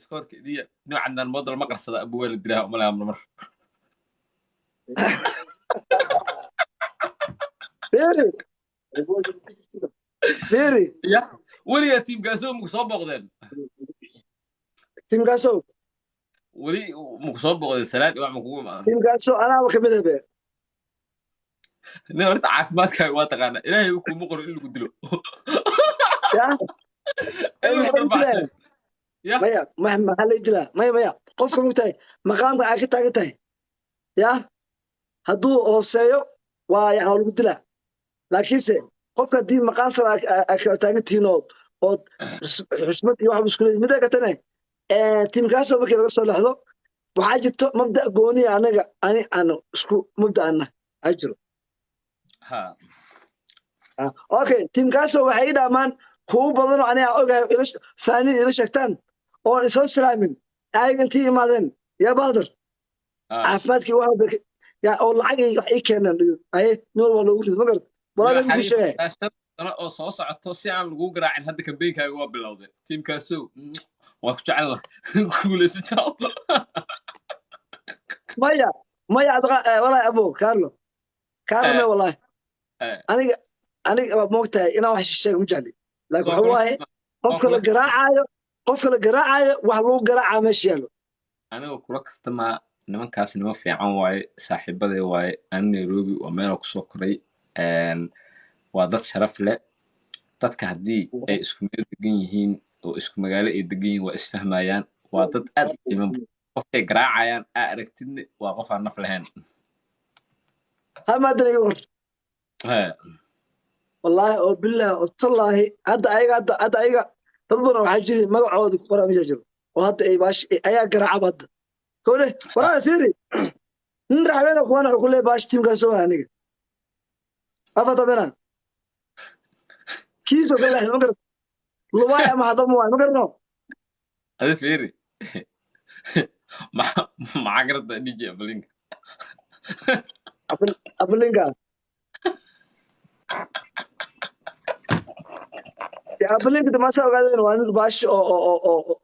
سكور كذي نوع عندنا الموديل ما قرص أبو ولد لها ولا مر فيري يا ولي تيم قاسو مصاب بغداد تيم قاسو ولي مصاب بغداد سلام يوم مقوم تيم قاسو أنا وكمده به نورت عافمات كاي واتقانا إلهي وكو مقر إلو قدلو يا إلو قدر بعشان ما يا ما هل يدلا ما قف كموتاي مقام عاكي تاغتاي يا هدو هوسيو ويعني لو قدلا laakiinse qofka haddii maqaansar kala taagantihiinood ood xusmad iyo wax isku leeyihin mida katane tiimkaasoo markii laga soo lexdo waxaa jirto mabda' gooniya anaga aanu isku mabda'ana aa jiro okay tiimkaasoo waxay i dhaamaan kuwo badanoo aniga ogahay faaniin ila sheegtaan oon isoo salaamin ayaga intii imaadeen yaa baadir caafimaadkii oo lacag wax ii keenaan aye nin walba loogu rido ma garata oo soo socoto si aan lagu garaacin hadda kambeeynkaaga waa bilowday tiimkaasow waa ku jecel guulaysan jaaw maya walahi abo carlo me wallahi aniga waa moogtahay inaan wax sheeg ma jecli laakiin waxa waaye qofka la garaacayo wax lagu garaacaa meesha yaalo aniga kula kaftamaa nimankaas nima fiican waaye saaxiibaday waaye ani Nairobi waa meel ku soo koray waa dad sharaf leh dadka haddii ay isku meel degan yihiin oo isku magaalo ay degan yihiin waa isfahmayaan waa dad aad iman qofkay garaacayaan aa aragtidna waa qof aan naf lahayn maadan iga war wallaahi oo bilaahi oo tallaahi hadda ayaga dad badan waxaa jiri magacooda ku qoraa meesha jiro oo hadda ay baash ayaa garaacaba hadda kowle waraa fiiri nin raxbeena kuwana wuxuu ku leeyahay baash tiimkaas oo aniga afatabena kiiso kale ma garad lubaay ama hadda ma garno هذا فيري مع قرد ديجي أبلينك أبلينكا يا أبلينك ده ما سوى قاعدين وانا باش أو